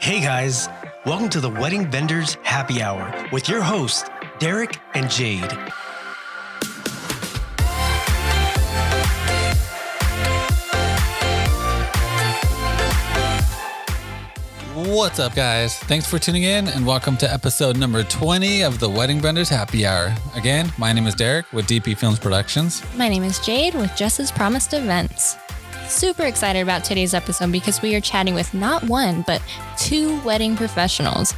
Hey guys, welcome to the Wedding Vendors Happy Hour with your hosts, Derek and Jade. What's up, guys? Thanks for tuning in and welcome to episode number 20 of the Wedding Vendors Happy Hour. Again, my name is Derek with DP Films Productions. My name is Jade with Jess's Promised Events. Super excited about today's episode because we are chatting with not one, but two wedding professionals.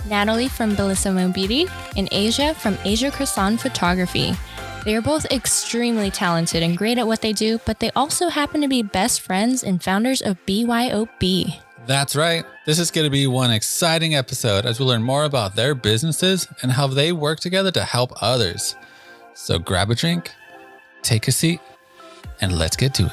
Natalie from Bellizzimo Beauty and Asia from Asia Croson Photography. They are both extremely talented and great at what they do, but they also happen to be best friends and founders of BYOB. That's right. This is going to be one exciting episode as we learn more about their businesses and how they work together to help others. So grab a drink, take a seat, and let's get to it.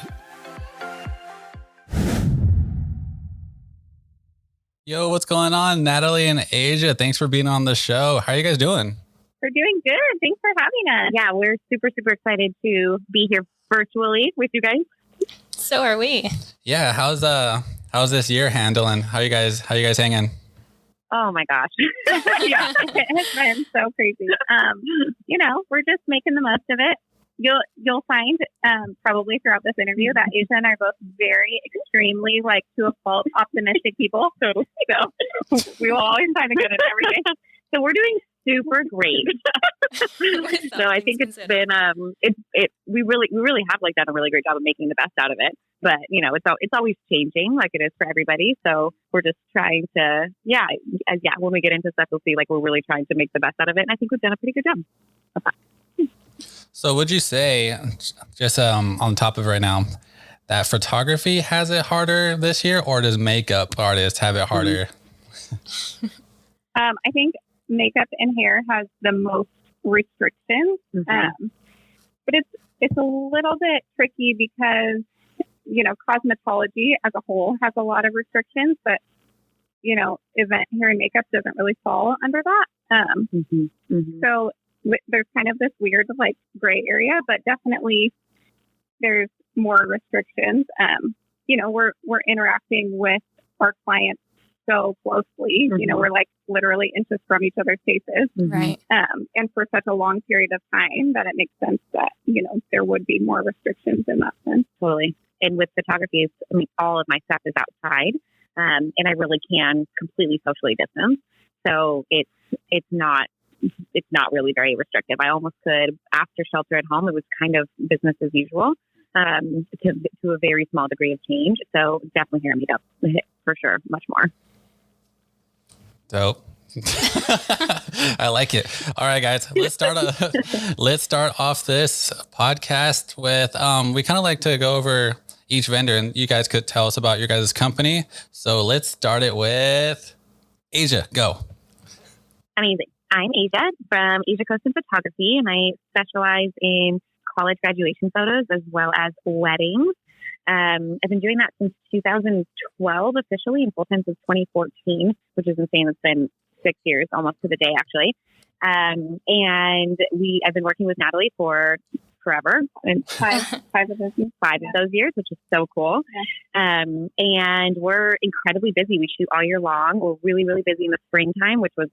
Yo, what's going on, Natalie and Asia? Thanks for being on the show. How are you guys doing? We're doing good. Thanks for having us. Yeah, we're super excited to be here virtually with you guys. So are we. Yeah, how's this year handling? How you guys hanging? Oh my gosh. Yeah, it has been so crazy. We're just making the most of it. You'll find probably throughout this interview that Asia and I are both very extremely, to a fault, optimistic people. So, we will always find a good in everything. So we're doing super great. So I think it's been we really have done a really great job of making the best out of it. But it's always changing, like it is for everybody. So we're just trying to when we get into stuff, we'll see we're really trying to make the best out of it. And I think we've done a pretty good job of that. So would you say, just on top of it right now, that photography has it harder this year, or does makeup artists have it harder? I think makeup and hair has the most restrictions, but it's a little bit tricky because cosmetology as a whole has a lot of restrictions, but event hair and makeup doesn't really fall under that. So there's kind of this weird gray area, but definitely there's more restrictions. We're interacting with our clients so closely. We're literally inches from each other's faces. Right. And for such a long period of time that it makes sense that, there would be more restrictions in that sense. Totally. And with photography, all of my stuff is outside. And I really can completely socially distance. So it's not really very restrictive. I almost could, after shelter at home, it was kind of business as usual, to a very small degree of change. So definitely hair and makeup for sure, much more. Dope. I like it. All right, guys, let's start off this podcast with, we kind of like to go over each vendor and you guys could tell us about your guys' company. So let's start it with Asia. Go. Amazing. I'm Asia from Asia Croson Photography, and I specialize in college graduation photos as well as weddings. I've been doing that since 2012 officially, and full-time since 2014, which is insane. It's been 6 years, almost to the day, actually. And I've been working with Natalie for forever, and five of those years, which is so cool. Yeah. And we're incredibly busy. We shoot all year long. We're really, really busy in the springtime, which was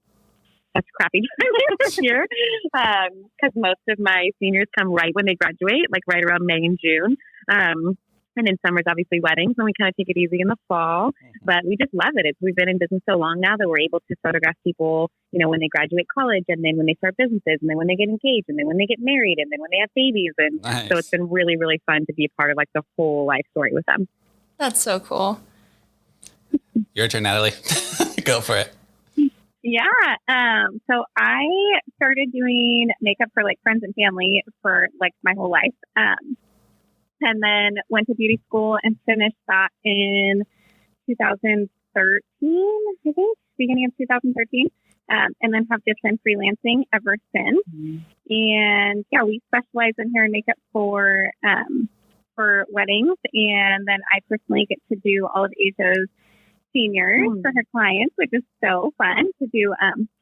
a crappy time this year, because most of my seniors come right when they graduate, right around May and June. And in summer's obviously weddings, and we kind of take it easy in the fall. But we just love it. We've been in business so long now that we're able to photograph people, when they graduate college, and then when they start businesses, and then when they get engaged, and then when they get married, and then when they have babies. And nice. So it's been really, really fun to be a part of the whole life story with them. That's so cool. Your turn, Natalie. Go for it. Yeah. So I started doing makeup for friends and family for my whole life. And then went to beauty school and finished that in 2013, I think, beginning of 2013. And then have just been freelancing ever since. And yeah, we specialize in hair and makeup for weddings. And then I personally get to do all of Asia's seniors for her clients, which is so fun to do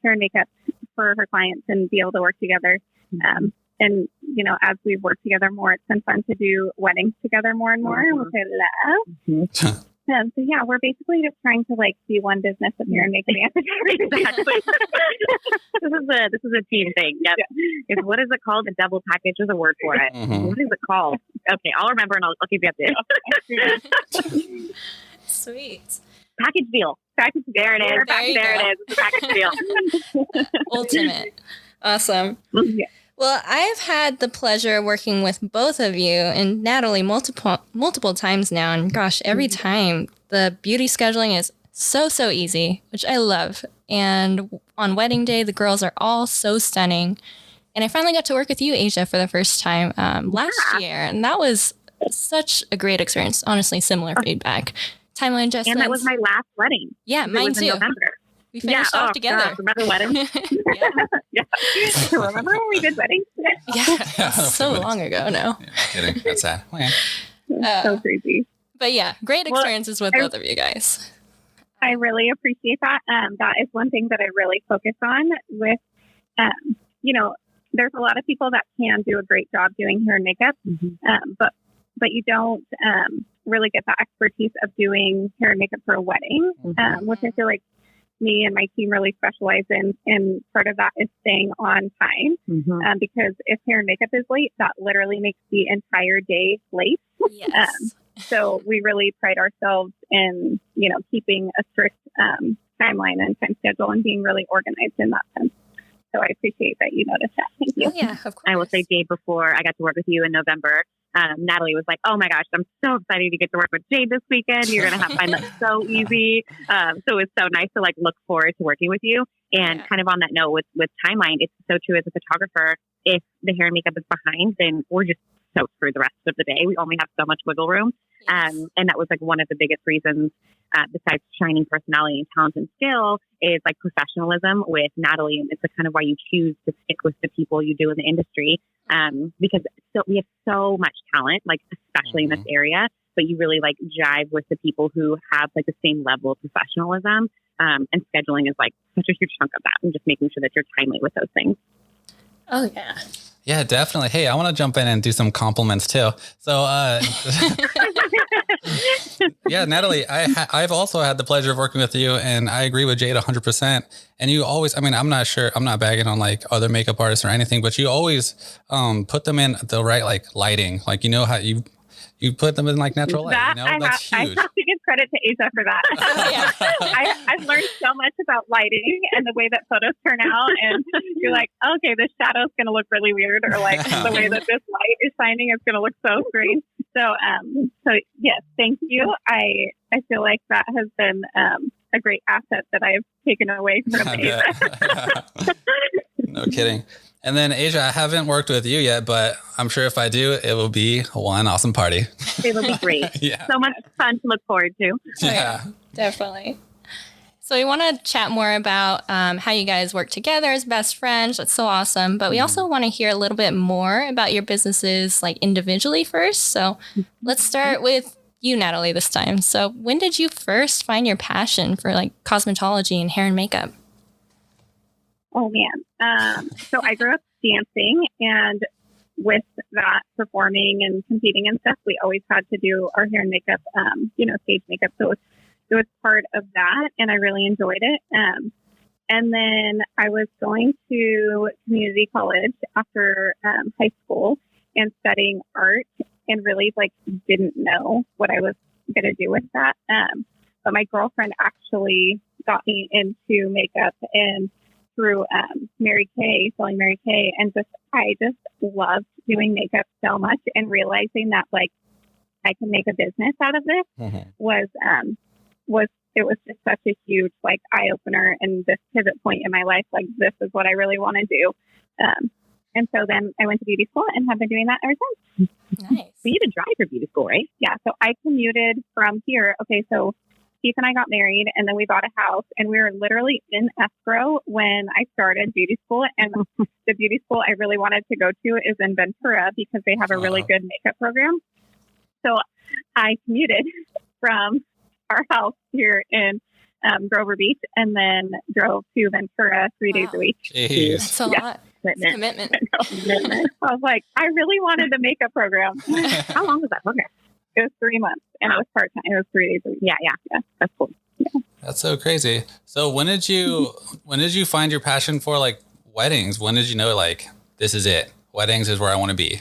hair and makeup for her clients and be able to work together. And, as we've worked together more, it's been fun to do weddings together more and more, which I love. So yeah, we're basically just trying to like be one business of hair and makeup and photography. Exactly. This is a team thing. Yep. Yeah. What is it called? A double package. There's a word for it. What is it called? Okay, I'll remember and I'll keep you updated. Sweet. Package deal. Package, there it is. There it is. It's a package deal. Ultimate. Awesome. Yeah. Well, I've had the pleasure of working with both of you and Natalie multiple times now. And gosh, every time the beauty scheduling is so easy, which I love. And on wedding day, the girls are all so stunning. And I finally got to work with you, Asia, for the first time last year. And that was such a great experience. Honestly, similar feedback. Timeline adjustments. And that was my last wedding. Yeah, mine too. We finished off together. God, remember weddings? Yeah. Remember when we did weddings? Yeah, so long ago now. Yeah, kidding. That's sad. Okay. So crazy. But yeah, great experiences with both of you guys. I really appreciate that. That is one thing that I really focus on with, there's a lot of people that can do a great job doing hair and makeup, but you don't really get the expertise of doing hair and makeup for a wedding, which I feel like me and my team really specialize in. And part of that is staying on time, because if hair and makeup is late, that literally makes the entire day late. Yes. So we really pride ourselves in, keeping a strict timeline and time schedule and being really organized in that sense. So I appreciate that you noticed that. Thank you. Oh, yeah, of course. I will say, day before I got to work with you in November, Natalie was like, "Oh my gosh, I'm so excited to get to work with Jade this weekend. You're going to find that so easy." So it's so nice to like look forward to working with you. And kind of on that note with timeline, it's so true as a photographer. If the hair and makeup is behind, then we're just so screwed the rest of the day. We only have so much wiggle room. And that was like one of the biggest reasons, besides shining personality and talent and skill, is like professionalism with Natalie. And it's kind of why you choose to stick with the people you do in the industry. Because we have so much talent, like especially in this area, but you really like jive with the people who have like the same level of professionalism. And scheduling is like such a huge chunk of that, and just making sure that you're timely with those things. Oh yeah. Yeah, definitely. Hey, I want to jump in and do some compliments too. So, yeah, Natalie, I've also had the pleasure of working with you, and I agree with Jade 100%. And you always, I'm not sure, I'm not bagging on like other makeup artists or anything, but you always put them in the right like lighting, like how you put them in like natural light. That's huge. I have to give credit to Asia for that. I've learned so much about lighting and the way that photos turn out. And you're like, okay, this shadow's going to look really weird, or like the way that this light is shining is going to look so green. So yes, thank you. I feel like that has been a great asset that I've taken away from Asia. No kidding. And then Asia, I haven't worked with you yet, but I'm sure if I do, it will be one awesome party. It will be great. So much fun to look forward to. Yeah, definitely. So we want to chat more about how you guys work together as best friends. That's so awesome. But we also want to hear a little bit more about your businesses like individually first. So let's start with you, Natalie, this time. So when did you first find your passion for like cosmetology and hair and makeup? Oh, man. So I grew up dancing, and with that, performing and competing and stuff, we always had to do our hair and makeup, stage makeup. So it was part of that, and I really enjoyed it. And then I was going to community college after high school and studying art, and really didn't know what I was going to do with that. But my girlfriend actually got me into makeup and through Mary Kay, selling Mary Kay, and I just loved doing makeup so much, and realizing that I can make a business out of this was just such a huge eye opener, and this pivot point in my life. This is what I really want to do. And so then I went to beauty school and have been doing that ever since. Nice. So you had to drive for beauty school, right? Yeah. So I commuted from here. Okay. So Keith and I got married, and then we bought a house, and we were literally in escrow when I started beauty school. And the beauty school I really wanted to go to is in Ventura, because they have a really good makeup program. So I commuted from our house here in Grover Beach, and then drove to Ventura 3 days a week. Jeez. That's a lot. Commitment. I was like, I really wanted the makeup program. How long was that program? It was 3 months, and it was part-time. It was 3 days a week. Yeah. That's cool. Yeah. That's so crazy. So when did you find your passion for like weddings? When did you know like this is it? Weddings is where I want to be.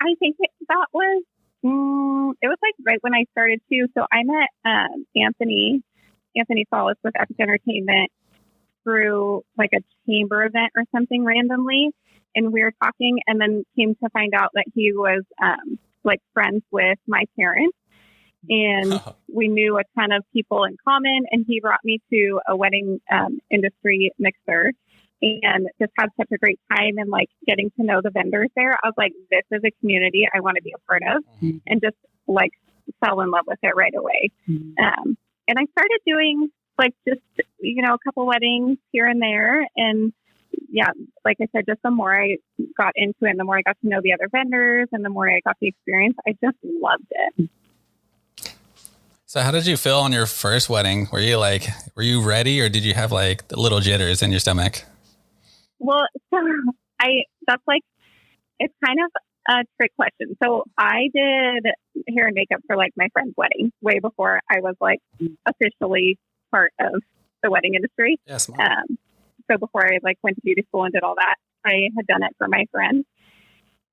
I think that was it was like right when I started too. So I met Anthony Solis with Epic Entertainment through like a chamber event or something randomly, and we were talking, and then came to find out that he was like friends with my parents, and we knew a ton of people in common, and he brought me to a wedding industry mixer. And just had such a great time and like getting to know the vendors there. I was like, this is a community I want to be a part of, and just like fell in love with it right away. And I started doing like just, a couple weddings here and there. And yeah, like I said, just the more I got into it and the more I got to know the other vendors and the more I got the experience, I just loved it. So how did you feel on your first wedding? Were you ready, or did you have like the little jitters in your stomach? Well, so that's like, it's kind of a trick question. So I did hair and makeup for like my friend's wedding way before I was like officially part of the wedding industry. Yes. So before I like went to beauty school and did all that, I had done it for my friend.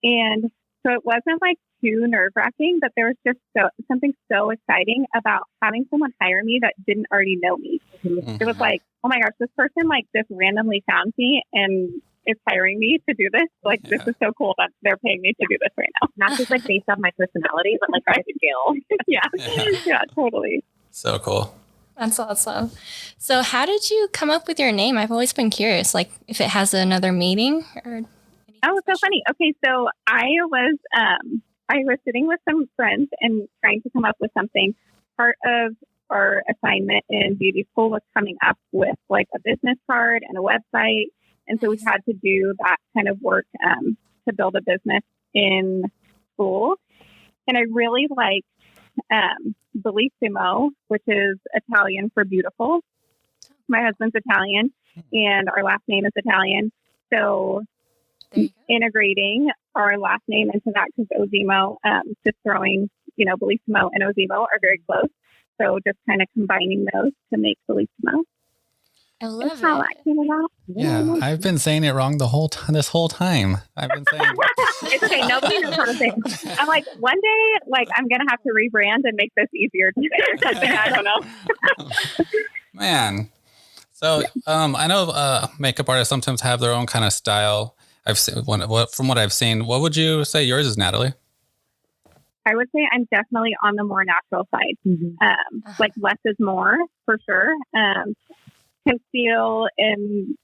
And so it wasn't like too nerve wracking, but there was just something so exciting about having someone hire me that didn't already know me. Mm-hmm. It was like, oh my gosh, this person like just randomly found me and is hiring me to do this. Like, this is so cool that they're paying me to do this right now. Not just like based off my personality, but like my skill. Yeah, totally. So cool. That's awesome. So how did you come up with your name? I've always been curious, like if it has another meaning or. Oh, it's so funny. Okay, so I was sitting with some friends and trying to come up with something. Part of our assignment in beauty school was coming up with like a business card and a website. And so we had to do that kind of work to build a business in school. And I really liked Bellizzimo, which is Italian for beautiful. My husband's Italian and our last name is Italian. So integrating our last name into that, because Ozimo, just throwing, Bellizzimo and Ozimo are very close. So just kind of combining those to make Bellizzimo. I love That's how that came about. Yeah, I've been saying it wrong this whole time. I've been saying it's okay. Nobody knows how to say it. I'm like, one day, like I'm gonna have to rebrand and make this easier to say or something. I don't know. Man. So I know makeup artists sometimes have their own kind of style. I've seen from what I've seen. What would you say yours is, Natalie? I would say I'm definitely on the more natural side. Mm-hmm. Like less is more for sure. Conceal and,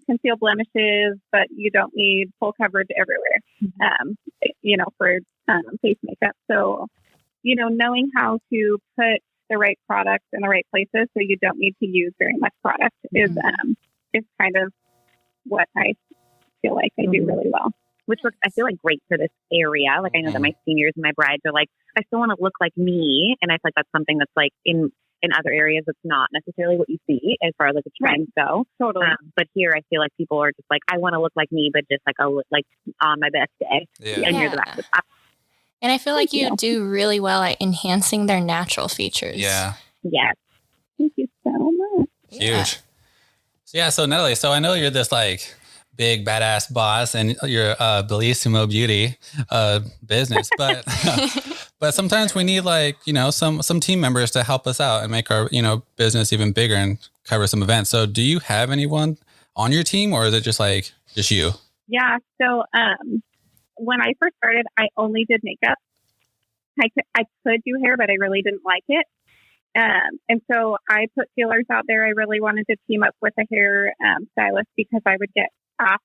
conceal blemishes, but you don't need full coverage everywhere, for face makeup. So, knowing how to put the right products in the right places so you don't need to use very much product is kind of what I feel like I do really well. Which looks, I feel like, great for this area. Like I know that my seniors and my brides are like, I still want to look like me. And I feel like that's something that's like in other areas, it's not necessarily what you see as far as like the trends go. Totally. But here I feel like people are just like, I want to look like me, but just like on my best day. Yeah. And you're the best. And I feel like you do really well at enhancing their natural features. Yeah. Yes. Thank you so much. Huge. So Natalie, so I know you're this like big badass boss and your Bellizzimo beauty business, but but sometimes we need like some team members to help us out and make our business even bigger and cover some events. So do you have anyone on your team, or is it just you? Yeah. So when I first started, I only did makeup. I could do hair, but I really didn't like it. And so I put feelers out there. I really wanted to team up with a hair stylist because I would get asked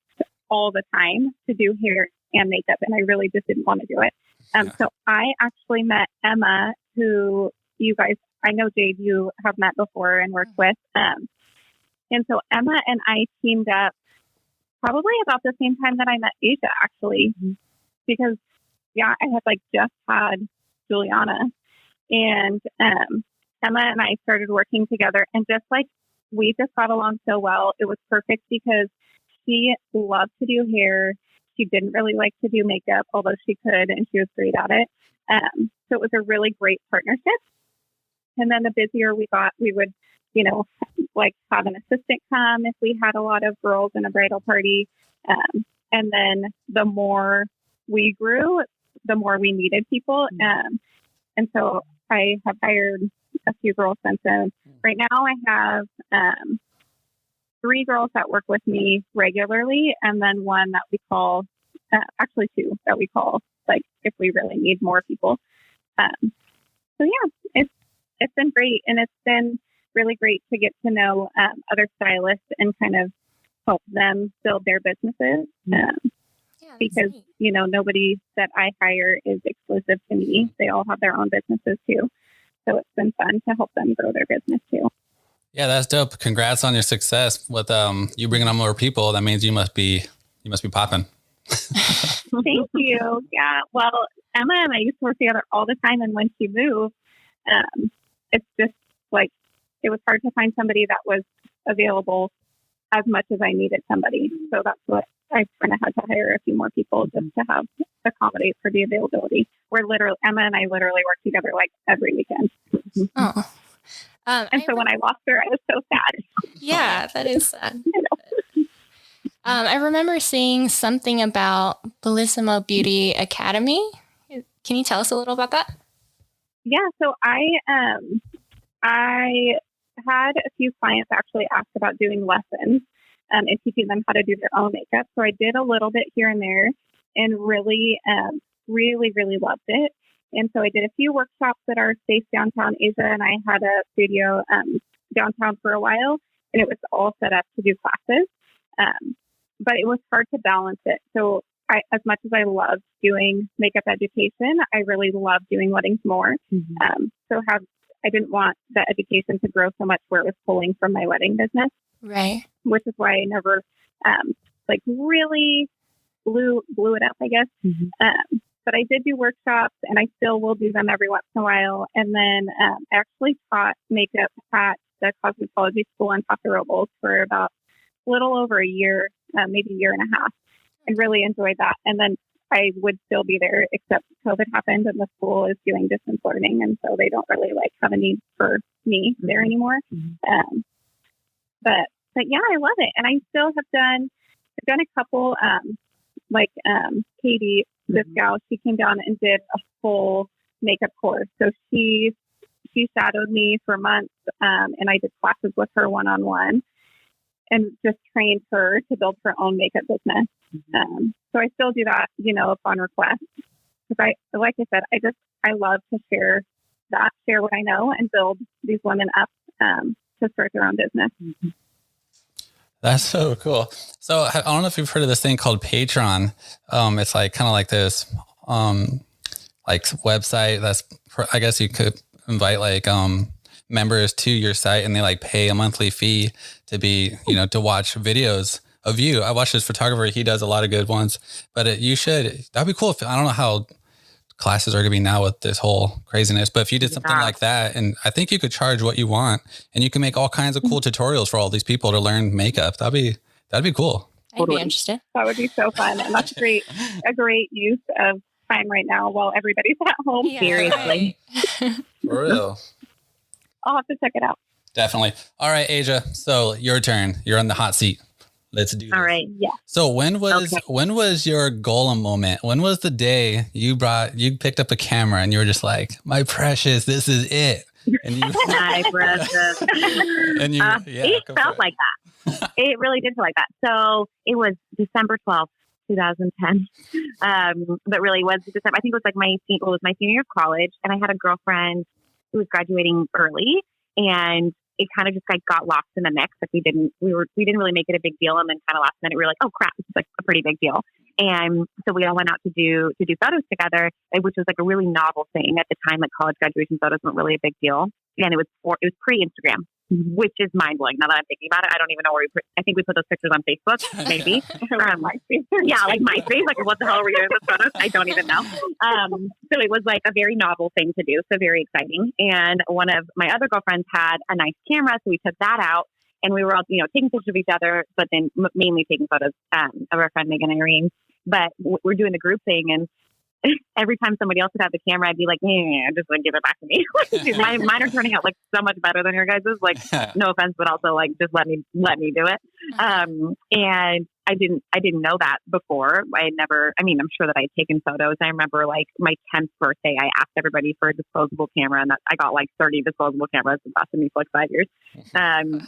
all the time to do hair and makeup, and I really just didn't want to do it. So I actually met Emma, who you guys, I know Jade, you have met before and worked with. And so Emma and I teamed up probably about the same time that I met Asia, actually, because I had just had Juliana, and Emma and I started working together, and we just got along so well. It was perfect because she loved to do hair. she didn't really like to do makeup, although she could, and she was great at it. So it was a really great partnership. And then the busier we got, we would, like have an assistant come if we had a lot of girls in a bridal party. And then the more we grew, the more we needed people. And so I have hired a few girls since then. Right now I have 3 girls that work with me regularly, and then one that we call, actually 2 that we call, like if we really need more people. So yeah, it's been great, and it's been really great to get to know other stylists and kind of help them build their businesses. Because, great. Nobody that I hire is exclusive to me. They all have their own businesses too. So it's been fun to help them grow their business too. Yeah, that's dope. Congrats on your success with you bringing on more people. That means you must be popping. Thank you. Yeah. Well, Emma and I used to work together all the time. And when she moved, it's just like, it was hard to find somebody that was available as much as I needed somebody. So that's what I kind of had to hire a few more people just to have accommodate for the availability. Emma and I literally work together like every weekend. Oh. And so when I lost her, I was so sad. Yeah, that is sad. I remember seeing something about Bellizzimo Beauty Academy. Can you tell us a little about that? Yeah, so I had a few clients actually ask about doing lessons and teaching them how to do their own makeup. So I did a little bit here and there and really, really loved it. And so I did a few workshops at our space downtown Asia, and I had a studio downtown for a while, and it was all set up to do classes. But it was hard to balance it. So as much as I loved doing makeup education, I really loved doing weddings more. I didn't want the education to grow so much where it was pulling from my wedding business. Right. Which is why I never really blew it up, I guess. But I did do workshops, and I still will do them every once in a while. And then I actually taught makeup at the cosmetology school in Paso Robles for about a little over a year, maybe a year and a half, and really enjoyed that. And then I would still be there, except COVID happened and the school is doing distance learning. And so they don't really have a need for me there anymore. But yeah, I love it. And I still have done a couple, Katie, this gal, she came down and did a full makeup course. So she shadowed me for months, and I did classes with her one-on-one and just trained her to build her own makeup business. So I still do that, upon request. Because like I said, I love to share what I know and build these women up to start their own business. That's so cool. So I don't know if you've heard of this thing called Patreon. It's kind of like this, website that's, I guess you could invite members to your site, and they pay a monthly fee to be, to watch videos of you. I watch this photographer. He does a lot of good ones, but that'd be cool. I don't know how classes are going to be now with this whole craziness, but if you did something like that, and I think you could charge what you want, and you can make all kinds of cool tutorials for all these people to learn makeup. That'd be cool. I'd be interested. That would be so fun. And that's a great use of time right now while everybody's at home. Yeah, Seriously. right. For real. I'll have to check it out. Definitely. All right, Asia. So your turn. You're on the hot seat. Let's do this. All right. Yeah. So when was your Golem moment? When was the day you picked up a camera and you were just like, my precious, this is it? And you, My precious. and you, It felt like that. It really did feel like that. So it was December 12th, 2010. But really it was December. I think it was my senior year of college, and I had a girlfriend who was graduating early, and it kind of just got lost in the mix. We didn't really make it a big deal. And then kind of last minute we were like, oh crap, this is a pretty big deal. And so we all went out to do photos together, which was a really novel thing at the time. College graduation photos weren't really a big deal. And it was pre-Instagram, which is mind blowing. Now that I'm thinking about it, I don't even know where I think we put those pictures on Facebook, maybe. MySpace. Yeah, MySpace. What the hell are we doing with photos? I don't even know. So it was a very novel thing to do. So very exciting. And one of my other girlfriends had a nice camera. So we took that out, and we were all, taking pictures of each other, but then mainly taking photos of our friend Megan and Irene. but we're doing the group thing, and every time somebody else would have the camera, I'd be like, yeah, just like give it back to me. Mine are turning out like so much better than your guys's. Like, no offense, but also like just let me do it. And I didn't know that before. I'm sure that I'd taken photos. I remember like my 10th birthday, I asked everybody for a disposable camera, and I got like 30 disposable cameras that lasted me for like 5 years.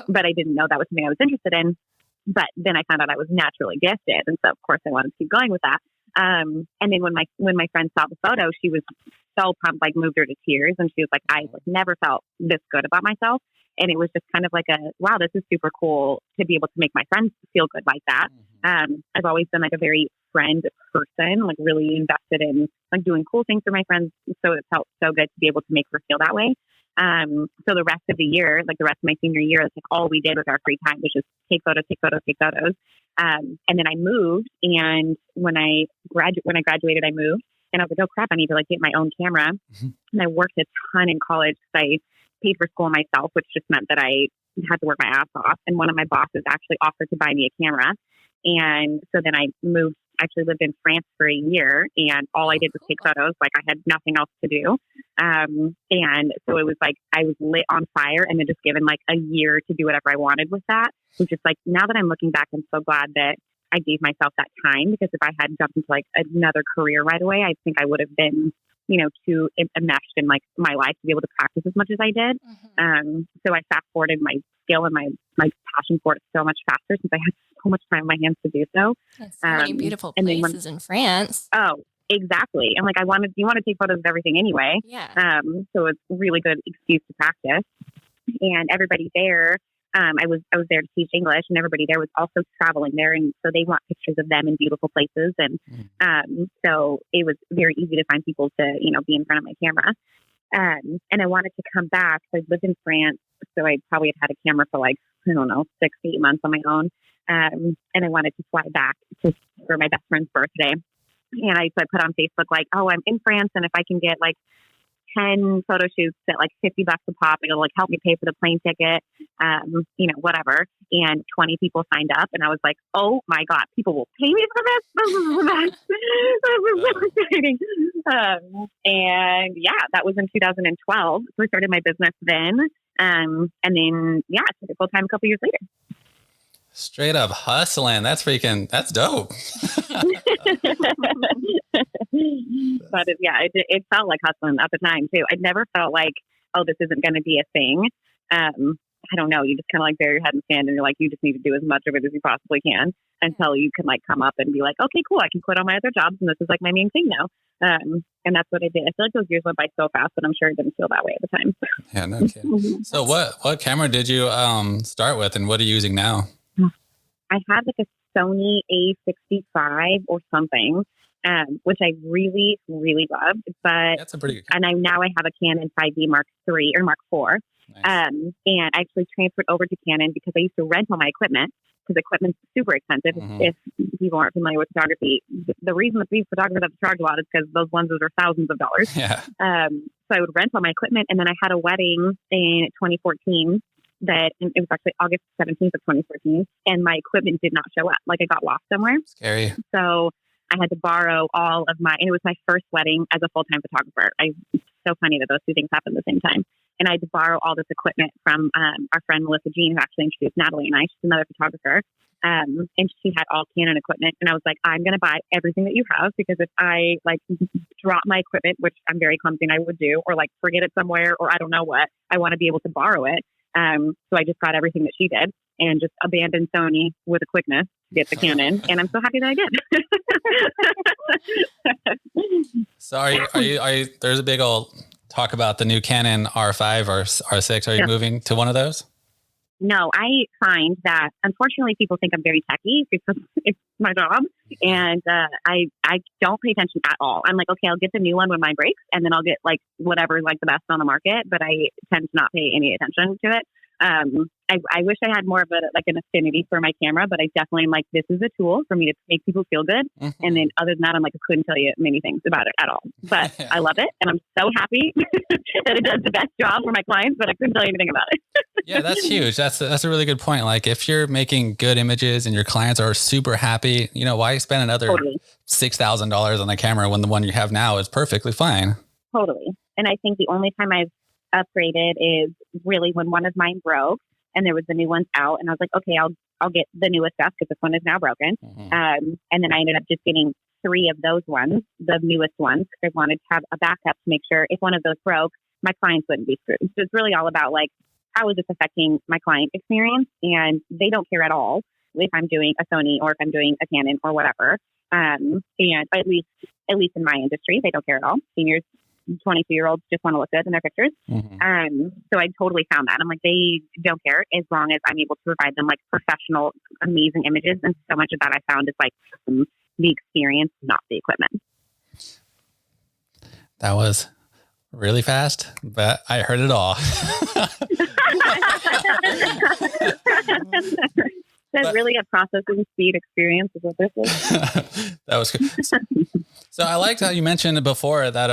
But I didn't know that was something I was interested in. But then I found out I was naturally gifted, and so of course I wanted to keep going with that. And then when my friend saw the photo, she was so pumped, like moved her to tears. And she was like, I never felt this good about myself. And it was just kind of like wow, this is super cool to be able to make my friends feel good like that. I've always been like a very friend person, like really invested in like doing cool things for my friends. So it felt so good to be able to make her feel that way. So the rest of the year, like the rest of my senior year, it's like all we did with our free time was just take photos. And then I moved, and when I graduated, I moved, and I was like, oh crap, I need to like get my own camera. And I worked a ton in college because I paid for school myself, which just meant that I had to work my ass off. And one of my bosses actually offered to buy me a camera. And so then I moved, actually lived in France for a year, and all I did was take photos. Like I had nothing else to do. And so it was like I was lit on fire, and then just given like a year to do whatever I wanted with that. Which is like, now that I'm looking back, I'm so glad that I gave myself that time, because if I had jumped into like another career right away, I think I would have been, too enmeshed in like my life to be able to practice as much as I did. So I fast forwarded my skill and my passion for it so much faster, since I had so much time on my hands to do so. So many beautiful places in France. Oh, exactly. And like you want to take photos of everything anyway. Yeah. So it's a really good excuse to practice. And everybody there, I was there to teach English, and everybody there was also traveling there, and so they want pictures of them in beautiful places, and so it was very easy to find people to be in front of my camera. And I wanted to come back. So I lived in France, so I probably had a camera for like 6 to 8 months on my own, and I wanted to fly back for my best friend's birthday. And I put on Facebook like, oh, I'm in France, and if I can get like 10 photo shoots at like $50 a pop, it'll like help me pay for the plane ticket, whatever. And 20 people signed up, and I was like, oh my God, people will pay me for this. This is the best. This is so exciting. And yeah, that was in 2012. So I started my business then. And then, I took it full time a couple years later. Straight up hustling. That's dope. But it felt like hustling at the time too. I never felt like, oh, this isn't going to be a thing. I don't know. You just kind of like bury your head in the sand, and you're like, you just need to do as much of it as you possibly can until you can like come up and be like, okay, cool, I can quit all my other jobs, and this is like my main thing now. And that's what I did. I feel like those years went by so fast, but I'm sure it didn't feel that way at the time. Yeah, no kidding. So what camera did you start with, and what are you using now? I had like a Sony A65 or something, which I really, really loved. But that's a pretty good camera. And now I have a Canon 5D Mark III or Mark IV. Nice. And I actually transferred over to Canon because I used to rent all my equipment, because equipment's super expensive. If people aren't familiar with photography, the reason that these photographers have to charge a lot is because those lenses are thousands of dollars. Yeah. So I would rent all my equipment, and then I had a wedding in 2014. It was actually August 17th of 2014, and my equipment did not show up. Like, it got lost somewhere. Scary. So I had to borrow all of and it was my first wedding as a full-time photographer. It's so funny that those two things happened at the same time. And I had to borrow all this equipment from our friend Melissa Jean, who actually introduced Natalie and I. She's another photographer. And she had all Canon equipment. And I was like, I'm going to buy everything that you have, because if I like drop my equipment, which I'm very clumsy and I would do, or like forget it somewhere, or I don't know what, I want to be able to borrow it. So I just got everything that she did and just abandoned Sony with a quickness to get the Canon. And I'm so happy that I did. So are you, there's a big old talk about the new Canon R5 or R6. Are you moving to one of those? No, I find that unfortunately people think I'm very techie because it's my job, and I don't pay attention at all. I'm like, okay, I'll get the new one when mine breaks, and then I'll get like whatever like the best on the market, but I tend to not pay any attention to it. I wish I had more of an affinity for my camera, but I definitely am like, this is a tool for me to make people feel good. Mm-hmm. And then other than that, I'm like, I couldn't tell you many things about it at all, but I love it. And I'm so happy that it does the best job for my clients, but I couldn't tell you anything about it. Yeah, that's huge. That's a really good point. Like if you're making good images and your clients are super happy, why spend another $6,000 on a camera when the one you have now is perfectly fine? Totally. And I think the only time I've upgraded is really when one of mine broke and there was the new ones out, and I was like, okay, I'll get the newest stuff because this one is now broken. Mm-hmm. And then I ended up just getting 3 of those ones, the newest ones, because I wanted to have a backup to make sure if one of those broke, my clients wouldn't be screwed. So it's really all about like, how is this affecting my client experience? And they don't care at all if I'm doing a Sony or if I'm doing a Canon or whatever. And at least in my industry, they don't care at all. Seniors, 22-year-olds just want to look good in their pictures. Mm-hmm. So I totally found that. I'm like, they don't care as long as I'm able to provide them like professional, amazing images. And so much of that I found is like the experience, not the equipment. That was really fast, but I heard it all. That's really a processing speed experience is what this is. That was good. So I liked how you mentioned before that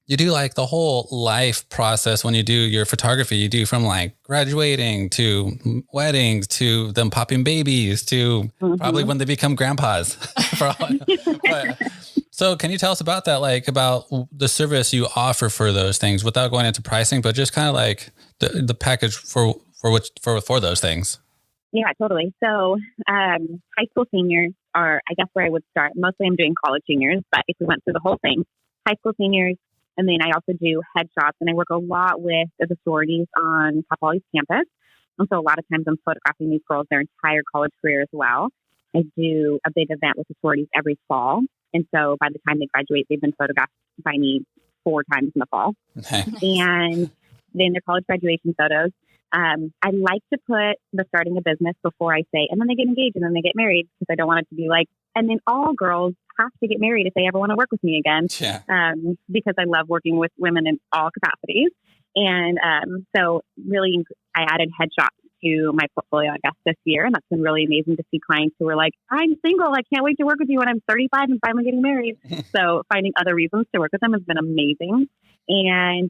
you do like the whole life process when you do your photography. You do from like graduating to weddings to them popping babies to probably when they become grandpas. So can you tell us about that, like about the service you offer for those things without going into pricing, but just kind of like the package for those things? Yeah, totally. So high school seniors are, I guess, where I would start. Mostly I'm doing college seniors, but if we went through the whole thing, high school seniors, and then I also do headshots, and I work a lot with the sororities on Cal Poly's campus. And so a lot of times I'm photographing these girls their entire college career as well. I do a big event with the sororities every fall. And so by the time they graduate, they've been photographed by me 4 times in the fall. Okay. And then their college graduation photos. I like to put the starting a business before I say, and then they get engaged and then they get married, because I don't want it to be like, and then all girls have to get married if they ever want to work with me again. Yeah. Because I love working with women in all capacities. And so really, I added headshots to my portfolio, I guess, this year. And that's been really amazing to see clients who are like, I'm single. I can't wait to work with you when I'm 35 and finally getting married. So finding other reasons to work with them has been amazing. And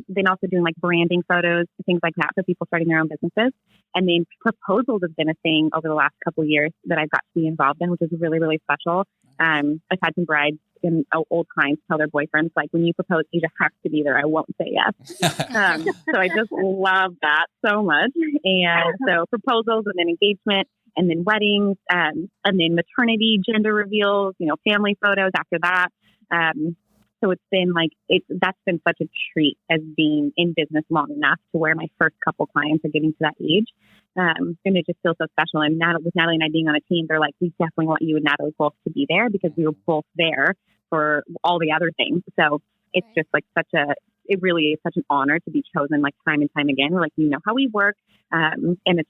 then also doing like branding photos, things like that for people starting their own businesses. And then proposals have been a thing over the last couple of years that I've got to be involved in, which is really, really special. I've had some brides and old clients tell their boyfriends, like, when you propose, you just have to be there. I won't say yes. So I just love that so much. And so proposals and then engagement and then weddings and then maternity, gender reveals, family photos after that. So it's been like, that's been such a treat as being in business long enough to where my first couple clients are getting to that age. And it just feels so special. And with Natalie and I being on a team, they're like, we definitely want you and Natalie both to be there because we were both there for all the other things. So it's just like it really is such an honor to be chosen like time and time again. We're like, how we work. And it's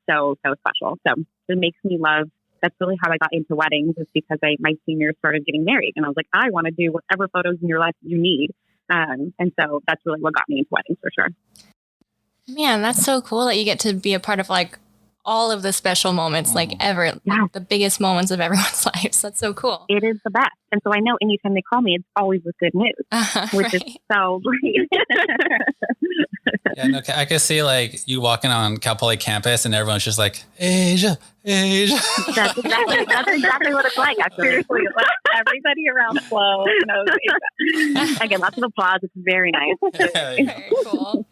so, so special. So it makes me love. That's really how I got into weddings, is because my seniors started getting married, and I was like, I want to do whatever photos in your life you need. And so that's really what got me into weddings for sure. Man, that's so cool that you get to be a part of like all of the special moments, like ever, like the biggest moments of everyone's lives. That's so cool. It is the best. And so I know anytime they call me, it's always with good news, which is so great. Yeah, no, I can see like you walking on Cal Poly campus and everyone's just like, Asia. That's exactly what it's like. Seriously, like everybody around Flo knows Asia. I get lots of applause. It's very nice. Very cool.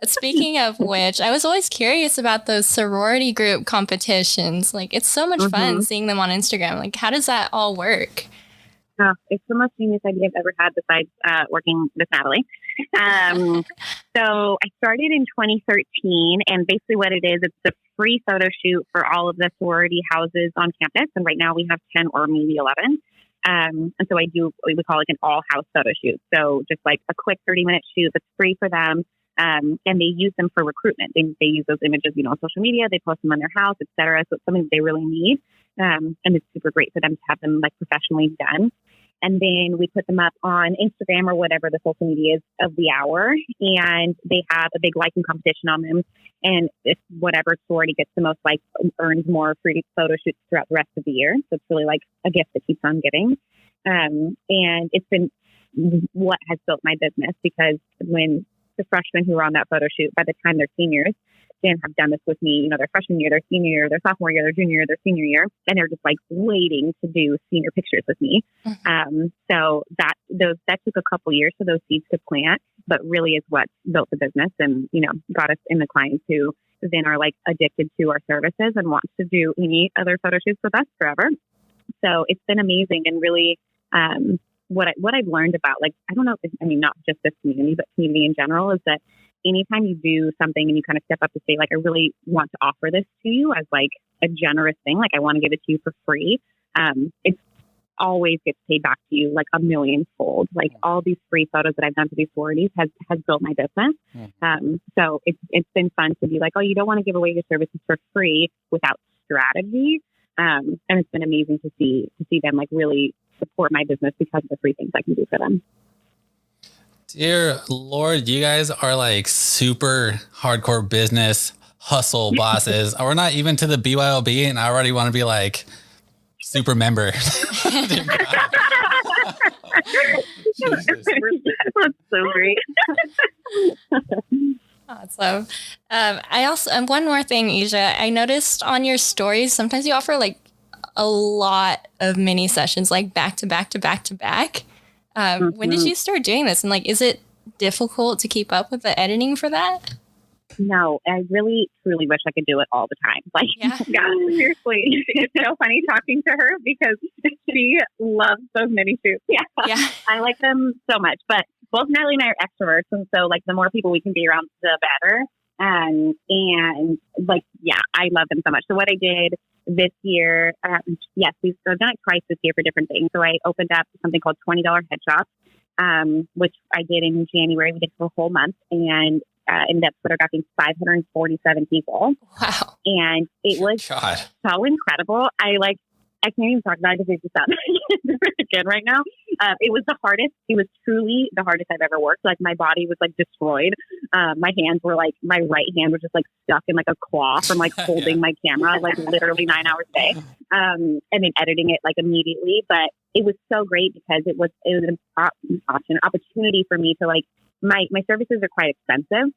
Speaking of which, I was always curious about those sorority group competitions. Like, it's so much fun seeing them on Instagram. Like, how does that all work? It's the most genius idea I've ever had besides working with Natalie. So I started in 2013, and basically what it is, it's a free photo shoot for all of the sorority houses on campus. And right now we have 10 or maybe 11. And so I do what we call like an all-house photo shoot. So just like a quick 30-minute shoot that's free for them. And they use them for recruitment. They use those images, on social media. They post them on their house, et cetera. So it's something that they really need. And it's super great for them to have them like professionally done. And then we put them up on Instagram or whatever the social media is of the hour. And they have a big liking competition on them. And it's whatever sorority gets the most likes earns more free photo shoots throughout the rest of the year. So it's really like a gift that keeps on giving. And it's been what has built my business, because when the freshmen who were on that photo shoot, by the time they're seniors, and have done this with me, their freshman year, their senior year, their sophomore year, their junior year, their senior year, and they're just like waiting to do senior pictures with me. So that took a couple years for those seeds to plant, but really is what built the business and, got us in the clients who then are like addicted to our services and want to do any other photo shoots with us forever. So it's been amazing, and really, what I've learned about, not just this community, but community in general, is that anytime you do something and you kind of step up to say, like, I really want to offer this to you as like a generous thing, like I want to give it to you for free, it always gets paid back to you like a millionfold. Like all these free photos that I've done for these sororities has built my business. So it's been fun to be like, oh, you don't want to give away your services for free without strategy. And it's been amazing to see them like really support my business because of the free things I can do for them. Dear Lord, you guys are like super hardcore business hustle bosses. We're not even to the BYOB and I already want to be like super member. That's so great. Awesome. I also, one more thing, Asia, I noticed on your stories, sometimes you offer like a lot of mini sessions, like back to back to back to back. When did you start doing this? And like, is it difficult to keep up with the editing for that? No, I really, truly wish I could do it all the time. Like, yeah, seriously. It's so funny talking to her because she loves those mini shoots. Yeah. I like them so much. But both Natalie and I are extroverts. And so like the more people we can be around, the better. And like, yeah, I love them so much. So what I did this year, yes, we've done it twice this year for different things. So I opened up something called $20 headshots, which I did in January. We did for a whole month and ended up photographing 547 people. Wow. And it was so incredible. I can't even talk about it because it just sounds good right now. It was the hardest. It was truly the hardest I've ever worked. Like my body was like destroyed. My hands were like, my right hand was just like stuck in like a claw from like holding my camera, like literally 9 hours a day. And then editing it like immediately. But it was so great because it was an opportunity for me to like, my services are quite expensive.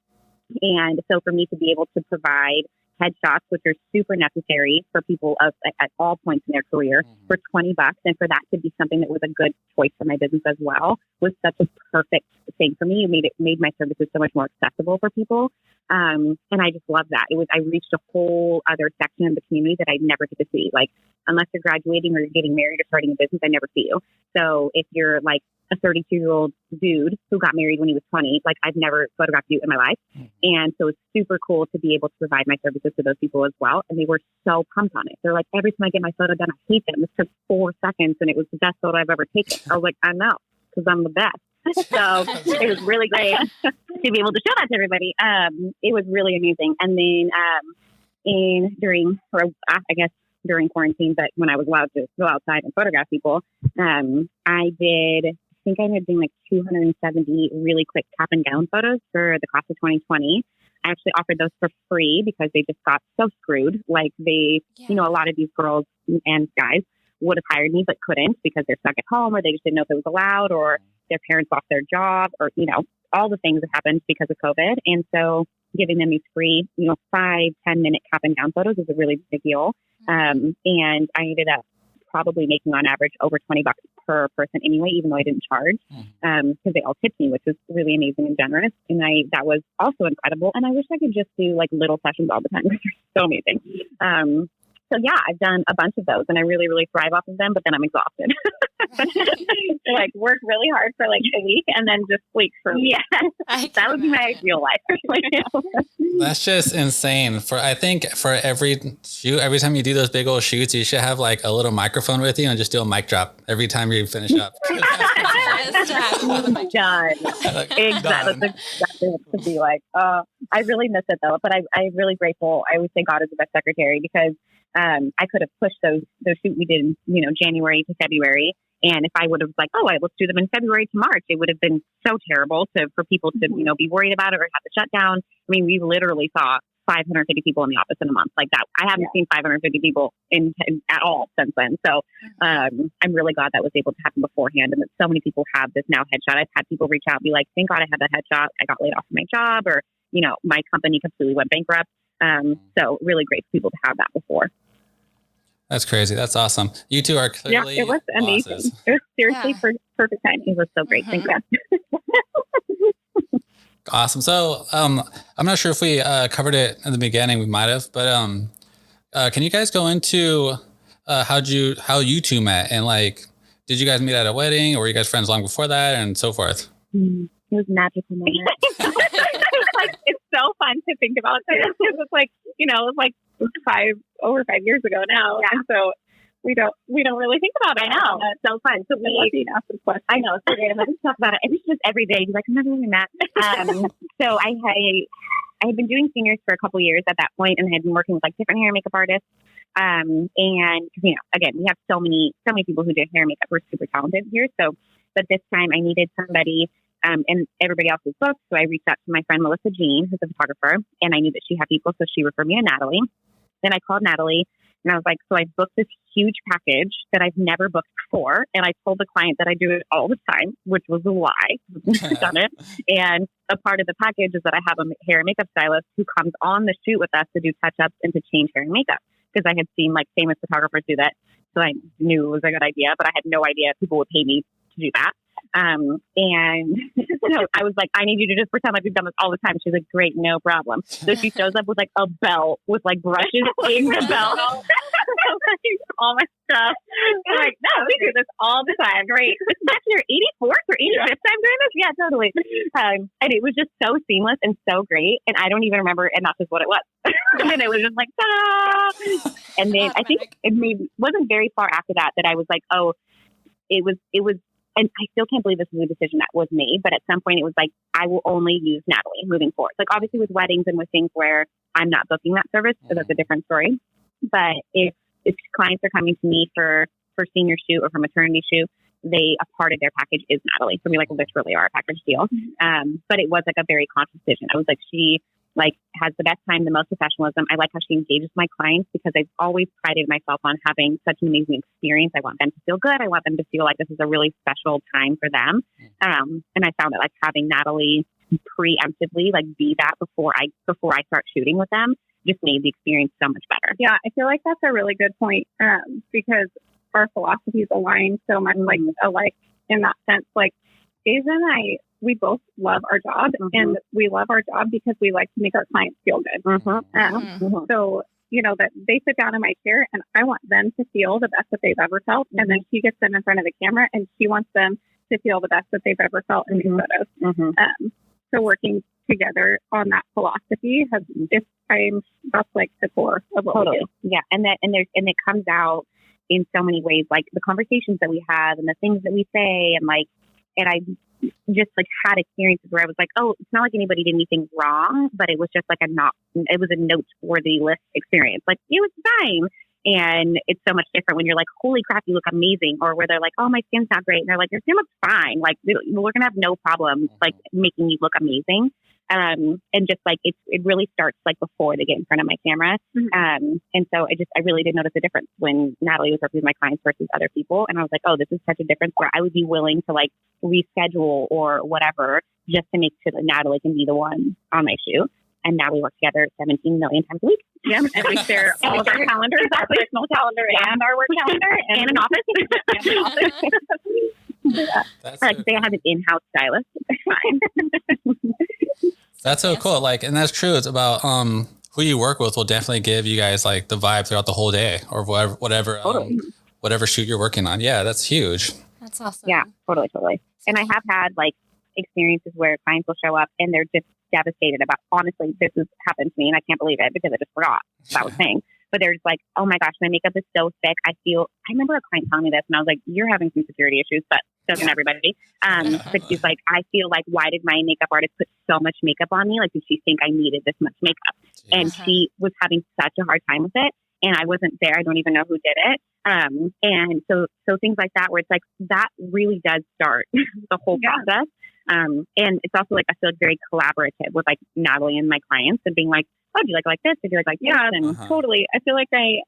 And so for me to be able to provide headshots, which are super necessary for people at all points in their career, for $20, and for that to be something that was a good choice for my business as well, was such a perfect thing for me. It made my services so much more accessible for people. And I just love that. I reached a whole other section of the community that I never get to see. Like, unless you're graduating or you're getting married or starting a business, I never see you. So if you're like a 32-year-old dude who got married when he was 20, like I've never photographed you in my life. And so it's super cool to be able to provide my services to those people as well. And they were so pumped on it. They're like, every time I get my photo done, I hate them. This took 4 seconds and it was the best photo I've ever taken. I was like, I know, because I'm the best. So it was really great to be able to show that to everybody. It was really amazing. And then during quarantine, but when I was allowed to go outside and photograph people, I ended up doing like 270 really quick cap and gown photos for the class of 2020. I actually offered those for free because they just got so screwed. Like a lot of these girls and guys would have hired me, but couldn't because they're stuck at home or they just didn't know if it was allowed or their parents lost their job or, all the things that happened because of COVID. And so giving them these free, 5-10 minute cap and gown photos is a really big deal. And I ended up probably making on average over $20 per person anyway, even though I didn't charge, because they all tipped me, which was really amazing and generous. And that was also incredible. And I wish I could just do like little sessions all the time because they're so amazing. So yeah, I've done a bunch of those and I really, really thrive off of them, but then I'm exhausted. Like work really hard for like a week and then just sleep for a week. Yeah, that would be my ideal life. That's just insane. I think for every shoot, every time you do those big old shoots, you should have like a little microphone with you and just do a mic drop every time you finish up. Oh my God. Exactly. That's exactly what to be like. I really miss it though, but I'm really grateful. I always say God is the best secretary because I could have pushed those shoots we did in, January to February And if I would have like, let's do them in February to March, it would have been so terrible for people to, be worried about it or have to shut down. I mean, we literally saw 550 people in the office in a month like that. I haven't seen 550 people in at all since then. So I'm really glad that was able to happen beforehand, and that so many people have this now headshot. I've had people reach out and be like, thank God I had that headshot. I got laid off from my job, or, my company completely went bankrupt. So really great for people to have that before. That's crazy. That's awesome. You two are clearly it was amazing. bosses. It was seriously perfect timing. It was so great. Thank you. Awesome. So I'm not sure if we covered it in the beginning. We might have, but can you guys go into how you two met, and like, did you guys meet at a wedding, or were you guys friends long before that, and so forth? It was magical moment. It's so fun to think about this, because it's like, it was like over 5 years ago now. Yeah. And so we don't really think about it. I know. It's so fun. So I know. It's so great. I'm going to talk about it. And it's just every day. He's like, I'm never doing that. So I had been doing seniors for a couple years at that point, and had been working with like different hair and makeup artists. And again, we have so many people who do hair and makeup. We're super talented here. So, but this time I needed somebody, and everybody else was booked. So I reached out to my friend Melissa Jean, who's a photographer, and I knew that she had people, so she referred me to Natalie. Then I called Natalie, and I was like, so I booked this huge package that I've never booked before. And I told the client that I do it all the time, which was a lie. I've never done it. And a part of the package is that I have a hair and makeup stylist who comes on the shoot with us to do touch-ups and to change hair and makeup. Because I had seen like famous photographers do that. So I knew it was a good idea, but I had no idea people would pay me to do that. And so I was like, I need you to just pretend like we've done this all the time. She's like, great, no problem. So she shows up with like a belt with like brushes in the belt. All my stuff. I'm like, no, we do this all the time. Great. This is actually your 84th or 85th time doing this? Yeah, totally. And it was just so seamless and so great. And I don't even remember enough of what it was. And it was just like, ta-da! And then I think wasn't very far after that I was like, oh, it was, and I still can't believe this was a decision that was made, but at some point it was like, I will only use Natalie moving forward. Like obviously with weddings and with things where I'm not booking that service, so that's a different story. But if clients are coming to me for senior shoot or for maternity shoot, a part of their package is Natalie. So we like literally are a package deal. But it was like a very conscious decision. I was like, she like has the best time, the most professionalism. I like how she engages my clients, because I've always prided myself on having such an amazing experience. I want them to feel good. I want them to feel like this is a really special time for them. And I found that like having Natalie preemptively like be that before I start shooting with them just made the experience so much better. Yeah, I feel like that's a really good point, because our philosophies align so much like alike in that sense. Like Asia and I, we both love our job, and we love our job because we like to make our clients feel good. So, that they sit down in my chair and I want them to feel the best that they've ever felt. And then she gets them in front of the camera and she wants them to feel the best that they've ever felt in these photos. So working together on that philosophy that's like the core of what we do. Yeah. And it comes out in so many ways, like the conversations that we have and the things that we say, and I just like had experiences where I was like, oh, it's not like anybody did anything wrong, but it was just like it was a noteworthy list experience. Like it was fine. And it's so much different when you're like, holy crap, you look amazing. Or where they're like, oh, my skin's not great. And they're like, your skin looks fine. Like we're going to have no problem like making you look amazing. And just like, it really starts like before they get in front of my camera. And so I really did notice a difference when Natalie was working with my clients versus other people. And I was like, oh, this is such a difference where I would be willing to like reschedule or whatever, just to make sure that Natalie can be the one on my shoot. And now we work together 17 million times a week. Yeah, and we share all of our calendars, our personal calendar and our work calendar, and an office. That's I like to say I have an in-house stylist. Fine. That's so cool. Like, and that's true. It's about who you work with will definitely give you guys like the vibe throughout the whole day, or whatever shoot you're working on. Yeah, that's huge. That's awesome. Yeah, totally. And I have had like experiences where clients will show up and they're just devastated about, honestly, this has happened to me and I can't believe it because I just forgot what I was saying. But they're just like, oh my gosh, my makeup is so thick. I remember a client telling me this and I was like, you're having some security issues, but doesn't everybody? But she's like, I feel like, why did my makeup artist put so much makeup on me? Like, did she think I needed this much makeup? And she was having such a hard time with it. and I wasn't there. I don't even know who did it. And so things like that, where it's like, that really does start the whole process. And it's also like, I feel like very collaborative with like Natalie and my clients, and being like, oh, do you like this? Or do you like this? Yeah, And totally. I feel like I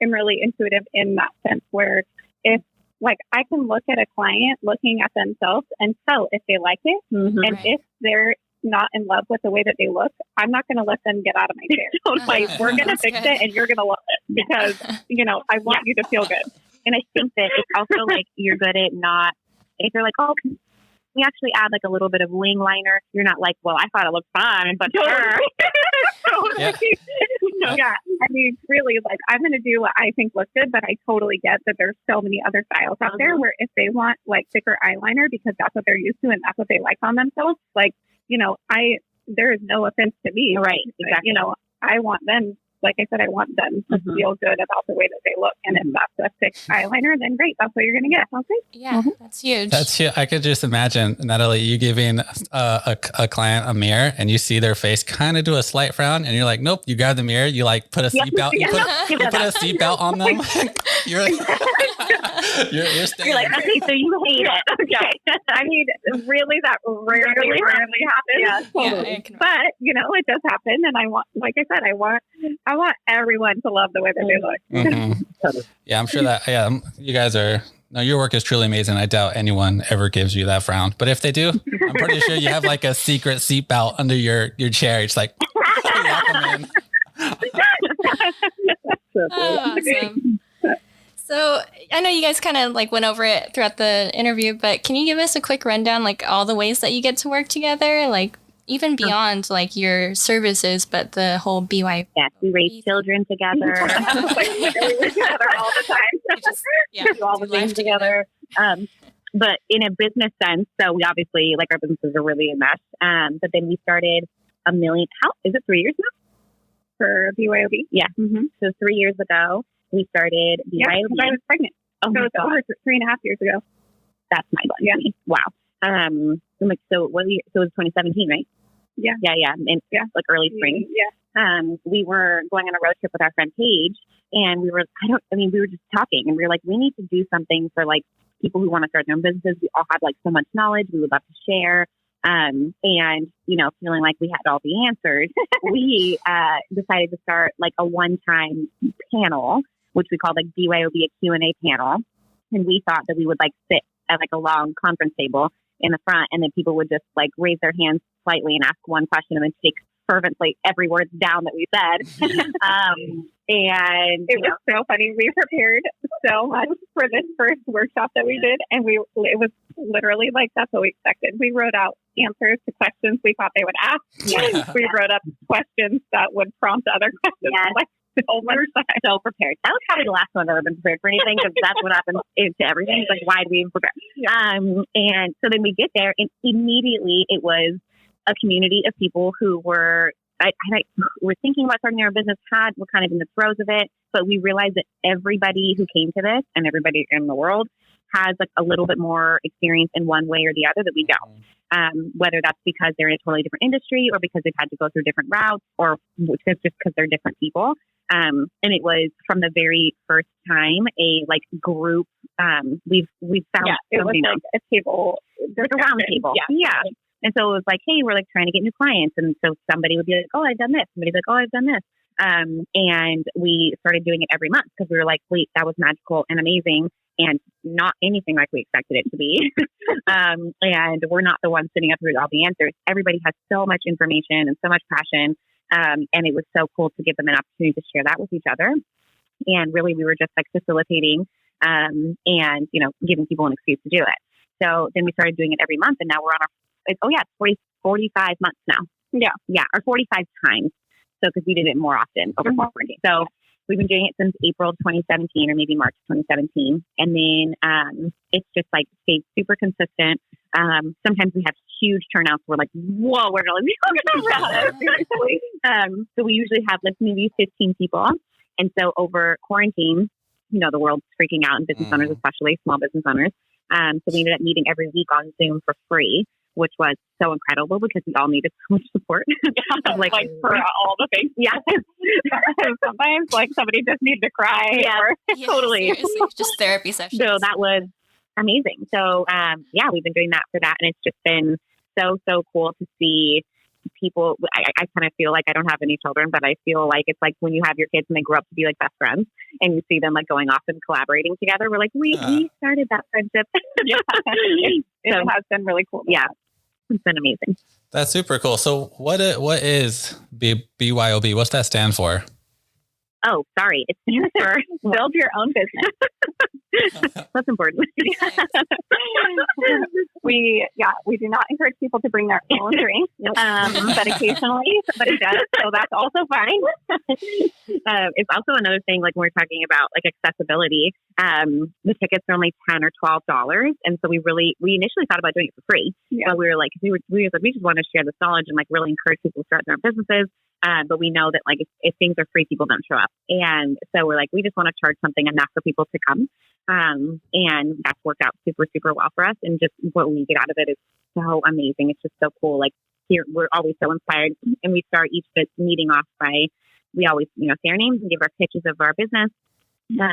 am really intuitive in that sense, where if like I can look at a client looking at themselves and tell if they like it. Mhm. And if they're not in love with the way that they look, I'm not going to let them get out of my chair. Totally. We're going to That's fix good. it, and you're going to love it, because, I want you to feel good. And I think that it's also like, you're good at not, if you're like, oh, can we actually add like a little bit of wing liner? You're not like, well, I thought it looked fine, but sure. Yeah. Yeah. I mean, really, like, I'm going to do what I think looks good, but I totally get that there's so many other styles out there where if they want like thicker eyeliner because that's what they're used to and that's what they like on themselves, like, there is no offense to me. Right, exactly. I want them, like I said, I want them to feel good about the way that they look. And if that's a thick eyeliner, then great. That's what you're going to get. Okay. Yeah, that's huge. That's huge. I could just imagine, Natalie, you giving a client a mirror and you see their face kind of do a slight frown, and you're like, nope, you grab the mirror, you like put a seatbelt, you put a seatbelt on them. You're like, you're staying. You're like, okay, so you hate it. Okay. I mean, really, that rarely happens. Yeah, Totally. I can- But, it does happen. And I want, like I said, I want everyone to love the way that they look. Mhm. Yeah, I'm sure that, you guys are, no, your work is truly amazing. I doubt anyone ever gives you that frown. But if they do, I'm pretty sure you have like a secret seatbelt under your chair. It's like, welcome in. Oh, awesome. So I know you guys kind of like went over it throughout the interview, but can you give us a quick rundown, like all the ways that you get to work together, like even beyond like your services, but the whole BYOB? Yes, we raise children together. We're together all the time. Do all the things together. But in a business sense, so we obviously, like, our businesses are really enmeshed. But then we started how is it 3 years now? For BYOB? Yeah. Mm-hmm. So 3 years ago, we started BYOB. Yeah, because I was pregnant. Oh, So my it's God. over 3.5 years ago. That's my God. Yeah. Wow. I'm like, so it was 2017, right? Yeah. Yeah. And like early spring. Yeah. We were going on a road trip with our friend Paige, and we were just talking, and we were like, we need to do something for like people who want to start their own businesses. We all have like so much knowledge we would love to share. And, feeling like we had all the answers, we decided to start like a one-time panel, which we called like BYOB a Q&A panel. And we thought that we would like sit at like a long conference table in the front, and then people would just like raise their hands slightly and ask one question and then take fervently every word down that we said. And it was so funny. We prepared so much for this first workshop that we did, and it was literally like, that's what we expected. We wrote out answers to questions we thought they would ask. Yes. We wrote up questions that would prompt other questions. Yes. Like, so prepared. That was probably the last one I've ever been prepared for anything, because that's what happens to everything. It's like, why do we even prepare? And so then we get there, and immediately it was a community of people who were thinking about starting their own business, were kind of in the throes of it, but we realized that everybody who came to this, and everybody in the world, has like a little bit more experience in one way or the other that we don't. Whether that's because they're in a totally different industry, or because they've had to go through different routes, or just because they're different people. And it was from the very first time a like group. We've found it was like a table, like a round table. Yeah. And so it was like, hey, we're like trying to get new clients. And so somebody would be like, oh, I've done this. Somebody's like, oh, I've done this. And we started doing it every month, because we were like, wait, that was magical and amazing, and not anything like we expected it to be. And we're not the ones sitting up with all the answers. Everybody has so much information and so much passion. And it was so cool to give them an opportunity to share that with each other. And really, we were just like facilitating, and, giving people an excuse to do it. So then we started doing it every month, and now we're on our, 45 months now. Yeah. Or 45 times. So, because we did it more often over quarantine. So we've been doing it since April 2017, or maybe March 2017. And then it's just like stayed super consistent. Sometimes we have huge turnouts. We're like, whoa, we're going to So we usually have like maybe 15 people. And so over quarantine, the world's freaking out, and business owners, especially small business owners. So we ended up meeting every week on Zoom for free. which was so incredible because we all needed so much support. like for all the things. Yeah. Sometimes like somebody just needs to cry. Yeah, totally. Seriously, just therapy sessions. So that was amazing. So we've been doing that for that. And it's just been so cool to see people. I kind of feel like I don't have any children, but I feel like it's like when you have your kids and they grow up to be like best friends and you see them like going off and collaborating together. We're like, we started that friendship. It has been really cool. Yeah. It's been amazing. That's super cool. So what is BYOB? What's that stand for? Oh, sorry. It stands for build your own business. That's important. We do not encourage people to bring their own drink, but occasionally somebody does, so that's also fine. It's also another thing, like when we're talking about like accessibility, the tickets are only $10 or $12, and so we initially thought about doing it for free. But we were like, we just want to share this knowledge and like really encourage people to start their own businesses. But we know that like if things are free, people don't show up. And so we're like, we just want to charge something enough for people to come. And that's worked out super, super well for us. And just what we get out of it is so amazing. It's just so cool. Like here, we're always so inspired. And we start each meeting off by, we always, say our names and give our pitches of our business.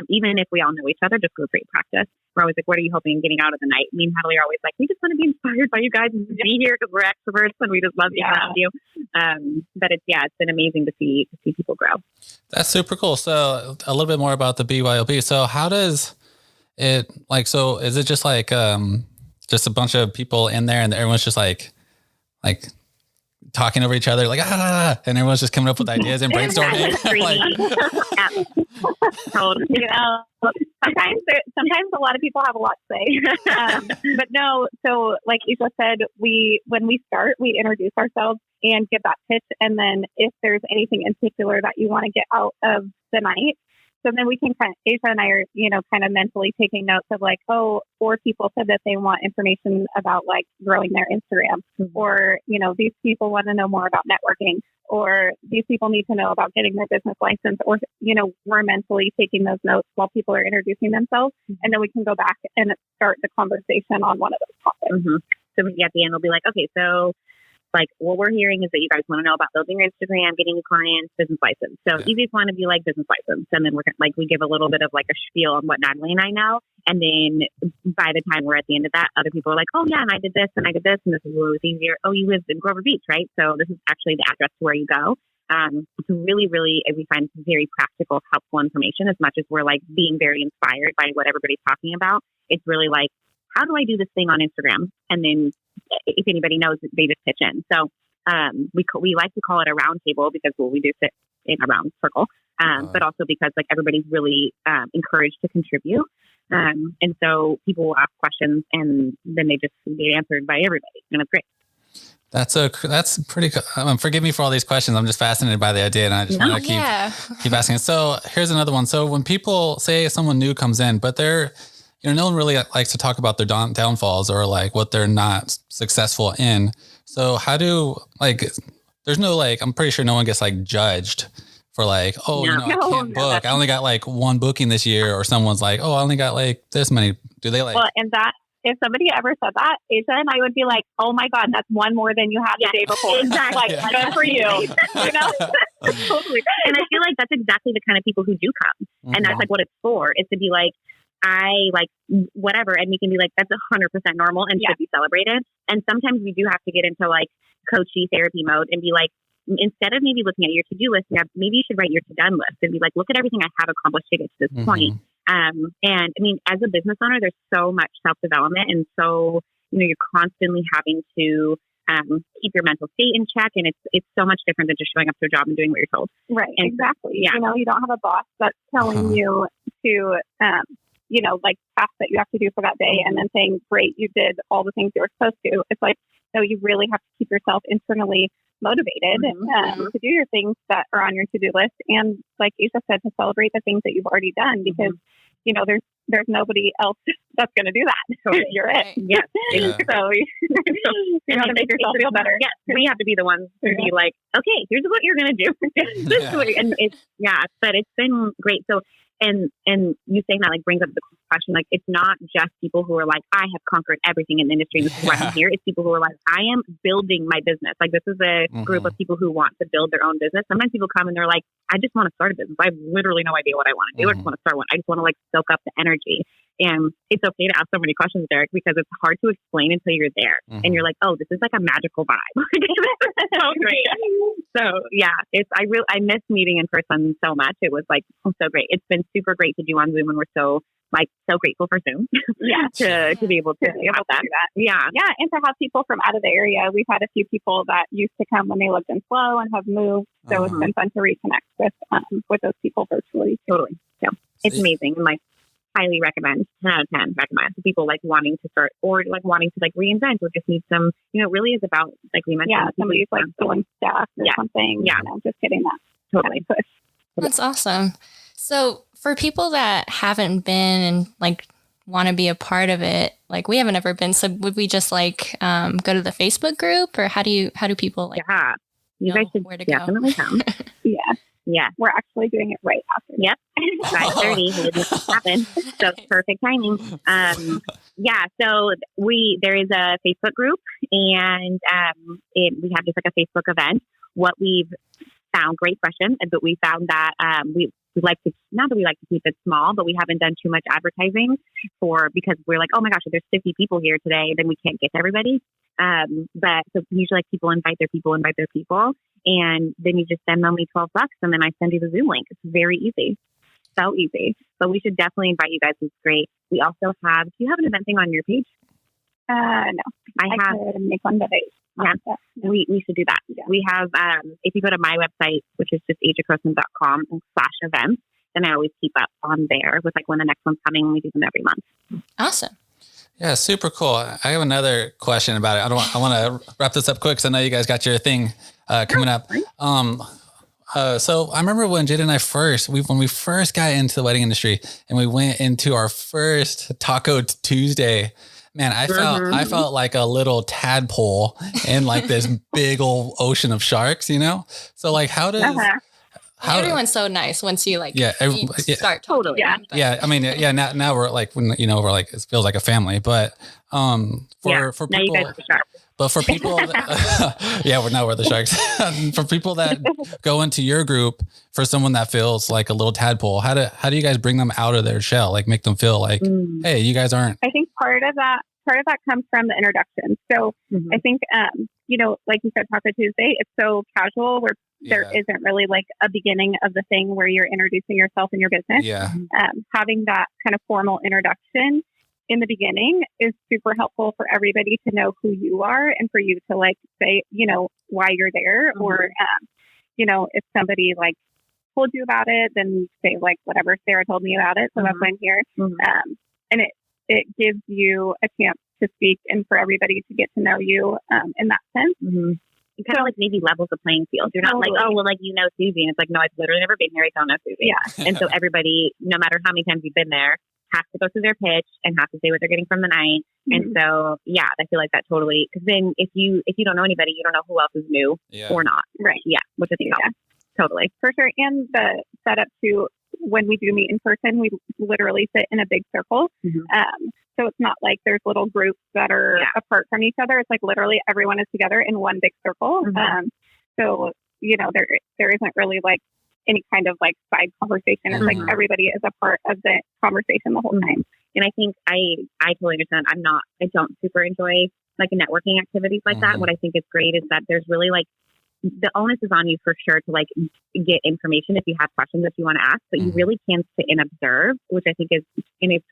Even if we all know each other, just go create practice. We're always like, what are you hoping getting out of the night? Me and Natalie are always like, we just want to be inspired by you guys and be here because we're extroverts and we just love being around you. But it's been amazing to see people grow. That's super cool. So a little bit more about the BYOB. So how does it so is it just like, just a bunch of people in there and everyone's just like talking over each other, like, and everyone's just coming up with ideas and brainstorming. Sometimes a lot of people have a lot to say, but no. So like Isha said, when we start, we introduce ourselves and give that pitch. And then if there's anything in particular that you want to get out of the night, so then we can Asia and I are, kind of mentally taking notes of like, 4 people said that they want information about like growing their Instagram, or, these people want to know more about networking, or these people need to know about getting their business license, or, we're mentally taking those notes while people are introducing themselves. And then we can go back and start the conversation on one of those topics. So at the end, we'll be like, okay, so like what we're hearing is that you guys want to know about building your Instagram, getting a client, business license. So easiest one would be like business license. And then we give a little bit of like a spiel on what Natalie and I know. And then by the time we're at the end of that, other people are like, oh yeah, and I did this and I did this. And this is a little easier. Oh, you live in Grover Beach, right? So this is actually the address to where you go. It's really, really, we find very practical, helpful information as much as we're like being very inspired by what everybody's talking about. It's really like, how do I do this thing on Instagram? And then if anybody knows, they just pitch in. So we like to call it a round table because we do sit in a round circle, but also because like everybody's really encouraged to contribute. And so people will ask questions and then they just get answered by everybody. And it's great. That's pretty cool. Forgive me for all these questions. I'm just fascinated by the idea and I just want to keep asking. So here's another one. So when people say someone new comes in, but they're, no one really likes to talk about their downfalls or like what they're not successful in. So how do there's no I'm pretty sure no one gets like judged for like, I can't book. I only got like 1 booking this year, or someone's like, I only got like this many. Do they like? Well, and that if somebody ever said that, Asia and I would be like, oh my God, that's 1 more than you had the day before. Exactly. Good for you. Totally. And I feel like that's exactly the kind of people who do come. And that's like what it's for, is to be like, I like whatever. And we can be like, that's 100% normal and should be celebrated. And sometimes we do have to get into like coachy therapy mode and be like, instead of maybe looking at your to-do list, maybe you should write your to-done list and be like, look at everything I have accomplished to get to this point. And I mean, as a business owner, there's so much self-development. And so, you're constantly having to keep your mental state in check. And it's so much different than just showing up to a job and doing what you're told. Right. And exactly. Yeah. You don't have a boss that's telling you to, like tasks that you have to do for that day and then saying, great, you did all the things you were supposed to. It's like, no, you really have to keep yourself internally motivated to do your things that are on your to-do list. And like Isha said, to celebrate the things that you've already done, because, there's nobody else that's going to do that. So you're it. Yeah. So you have to make yourself feel better. Yes. We have to be the ones to be like, okay, here's what you're going to do. This way. And but it's been great. So, and you saying that like brings up question. Like, it's not just people who are like, I have conquered everything in the industry. This is why I'm here. It's people who are like, I am building my business. Like, this is a group of people who want to build their own business. Sometimes people come and they're like, I just want to start a business. I have literally no idea what I want to do. I just want to start one. I just want to like soak up the energy. And it's okay to ask so many questions, Derek, because it's hard to explain until you're there. And you're like, oh, this is like a magical vibe. So great. So yeah, I miss meeting in person so much. It was like so great. It's been super great to do on Zoom, and we're so grateful for Zoom. Yeah, to be able to do that. Yeah, and to have people from out of the area. We've had a few people that used to come when they lived in Flow and have moved. So it's been fun to reconnect with those people virtually. Totally. So it's amazing. And like, highly recommend. 10 out of 10 recommend to people like wanting to start or like wanting to like reinvent or just need some, it really is about, like we mentioned, somebody's like filling staff or something. Yeah, just getting that totally push. That's awesome. So for people that haven't been and like want to be a part of it, like we haven't ever been, so would we just like go to the Facebook group, or how do people like you guys should definitely come. Yeah. We're actually doing it right after. Yep. 5:30 would make it happen. So perfect timing. So there is a Facebook group, and we have just like a Facebook event. What we've found, great question, but we found that we like to, not that we like to keep it small, but we haven't done too much advertising because we're like, oh my gosh, if there's 50 people here today, then we can't get to everybody. But so usually like people invite their people, and then you just send them only $12 and then I send you the Zoom link. It's very easy. So easy. But we should definitely invite you guys. It's great. We also have, do you have an event thing on your page? No. I could make one, but we should do that. Yeah. We have, if you go to my website, which is just agecroson.com/events, then I always keep up on there with like when the next one's coming. We do them every month. Awesome. Yeah, super cool. I have another question about it. I want to wrap this up quick because I know you guys got your thing coming up. So I remember when Jada and I when we first got into the wedding industry and we went into our first Taco Tuesday, man, I felt like a little tadpole in like this big old ocean of sharks, So like, how does... Everyone's so nice once you like start totally. Yeah. I mean, now we're like, we're like, it feels like a family, but, for people, but for people, we're the sharks. For people that go into your group, for someone that feels like a little tadpole, how do you guys bring them out of their shell? Like make them feel like, hey, you guys aren't. I think part of that comes from the introduction. So I think, like you said, Taco Tuesday, it's so casual where there isn't really like a beginning of the thing where you're introducing yourself and your business. Yeah. Having that kind of formal introduction in the beginning is super helpful for everybody to know who you are and for you to like say, why you're there, or, if somebody like told you about it, then you say like, whatever, Sarah told me about it. So that's why I'm here. And it gives you a chance to speak and for everybody to get to know you in that sense. It kind of like maybe levels the playing field. You're not like, oh, well, like, Susie. And it's like, no, I've literally never been here. I don't know Susie. Yeah. And so everybody, no matter how many times you've been there, has to go through their pitch and have to say what they're getting from the night. And so, I feel like that totally, because then if you don't know anybody, you don't know who else is new or not. Right. Yeah. Which I think totally. For sure. And the setup too, when we do meet in person, we literally sit in a big circle. So it's not like there's little groups that are apart from each other. It's like literally everyone is together in one big circle. So, there isn't really like any kind of like side conversation. It's like everybody is a part of the conversation the whole time. And I think I totally understand. I don't super enjoy like networking activities like that. What I think is great is that there's really like, the onus is on you for sure to like get information if you have questions if you want to ask, but you really can sit and observe, which I think is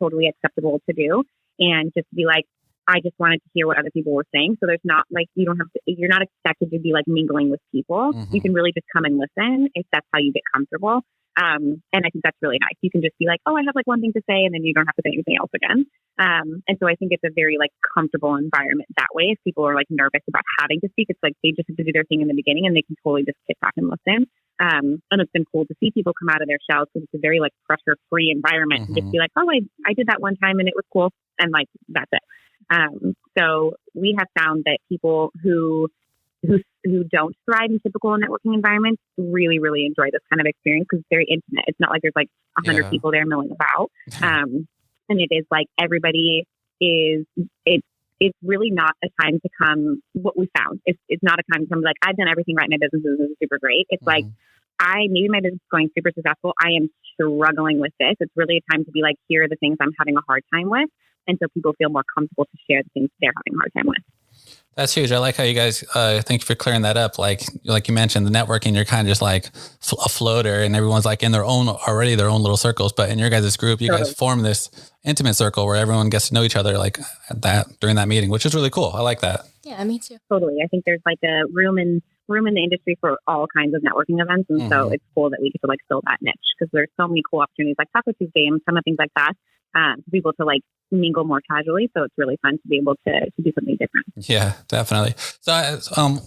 totally acceptable to do. And just be like, I just wanted to hear what other people were saying. So there's not like, you're not expected to be like mingling with people. You can really just come and listen if that's how you get comfortable. And I think that's really nice. You can just be like, oh, I have like one thing to say, and then you don't have to say anything else again. And so I think it's a very like comfortable environment that way. If people are like nervous about having to speak, it's like they just have to do their thing in the beginning and they can totally just sit back and listen. And it's been cool to see people come out of their shells because it's a very like pressure free environment to just be like, oh, I did that one time and it was cool. And like, that's it. So we have found that people who don't thrive in typical networking environments really, really enjoy this kind of experience because it's very intimate. It's not like there's like 100 people there milling about. And it is like everybody is, it's really not a time to come, what we found. It's not a time to come like, I've done everything right. My business is super great. It's like, maybe my business is going super successful. I am struggling with this. It's really a time to be like, here are the things I'm having a hard time with. And so people feel more comfortable to share the things they're having a hard time with. That's huge. I like how you guys, thank you for clearing that up. Like you mentioned, the networking, you're kind of just like a floater and everyone's like in their own little circles. But in your guys' group, you guys form this intimate circle where everyone gets to know each other like during that meeting, which is really cool. I like that. Yeah, me too. Totally. I think there's like a room in the industry for all kinds of networking events. And so it's cool that we get to like fill that niche because there's so many cool opportunities like Taco Tuesday and some of things like that. For people to like mingle more casually. So it's really fun to be able to do something different. Yeah, definitely. So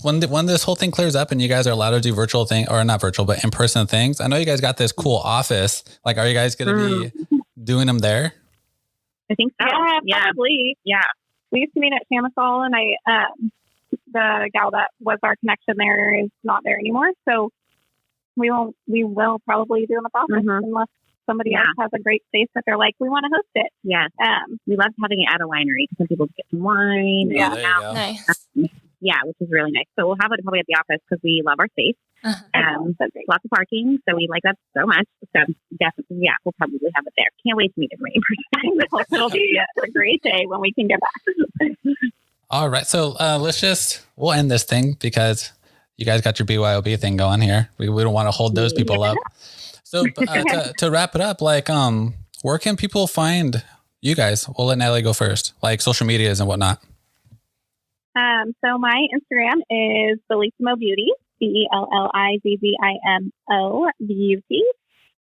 when this whole thing clears up and you guys are allowed to do virtual thing or not virtual, but in-person things, I know you guys got this cool office. Like, are you guys going to be doing them there? I think so. Yeah, probably. Yeah. We used to meet at Chamasol and the gal that was our connection there is not there anymore. So we will probably do them at the office unless somebody else has a great space that they're like, we want to host it. Yeah. We love having it at a winery because some people get some wine. Yeah. Nice. Yeah, which is really nice. So we'll have it probably at the office because we love our space. Lots of parking. So we like that so much. So definitely, yeah, we'll probably have it there. Can't wait to meet everybody in person. It'll be a great day when we can get back. All right. So we'll end this thing because you guys got your BYOB thing going here. We don't want to hold those people up. So to wrap it up, like, where can people find you guys? We'll let Natalie go first, like social medias and whatnot. So my Instagram is Bellizzimo Beauty, BELLIZZIMO Beauty.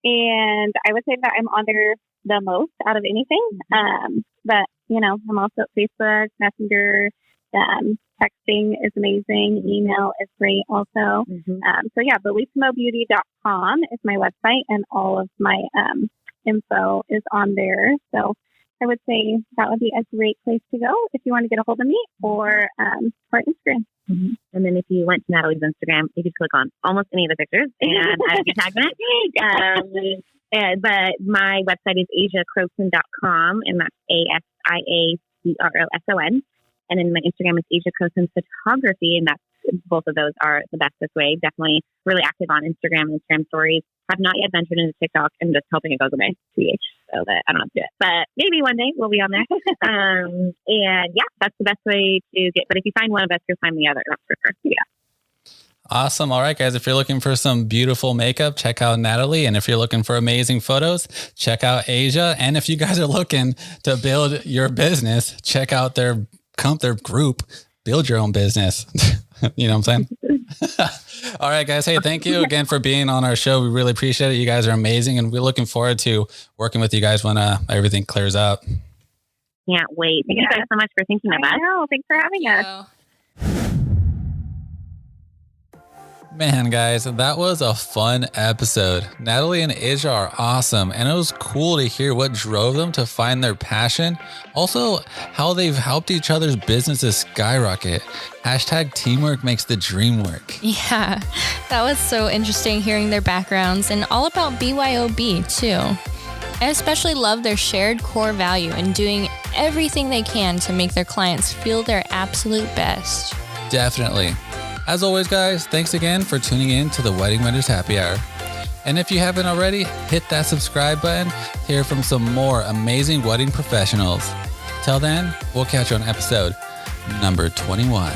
And I would say that I'm on there the most out of anything. But, I'm also at Facebook, Messenger, texting is amazing. Email is great also. So yeah, BellizzimoBeauty.com is my website and all of my info is on there. So I would say that would be a great place to go if you want to get a hold of me or Instagram. And then if you went to Natalie's Instagram, you could click on almost any of the pictures and I can tag it. But my website is asiacroson.com and that's ASIACROSON. And then my Instagram is Asia Croson Photography, and that's both of those are the bestest way. Definitely really active on Instagram and Instagram stories. Have not yet ventured into TikTok. I'm just hoping it goes away, TH, so that I don't have to do it. But maybe one day we'll be on there. And yeah, that's the best way to get. But if you find one of us, you'll find the other. That's for sure. Yeah. Awesome. All right, guys. If you're looking for some beautiful makeup, check out Natalie. And if you're looking for amazing photos, check out Asia. And if you guys are looking to build your business, check out their group, Build Your Own Business. You know what I'm saying? All right, guys. Hey, thank you again for being on our show. We really appreciate it. You guys are amazing. And we're looking forward to working with you guys when everything clears up. Can't wait. Thank you guys so much for thinking of us. Thanks for having us. Man, guys, that was a fun episode. Natalie and Asia are awesome, and it was cool to hear what drove them to find their passion. Also, how they've helped each other's businesses skyrocket. # teamwork makes the dream work. Yeah, that was so interesting hearing their backgrounds and all about BYOB too. I especially love their shared core value in doing everything they can to make their clients feel their absolute best. Definitely. As always, guys, thanks again for tuning in to the Wedding Vendors Happy Hour. And if you haven't already, hit that subscribe button to hear from some more amazing wedding professionals. Till then, we'll catch you on episode number 21.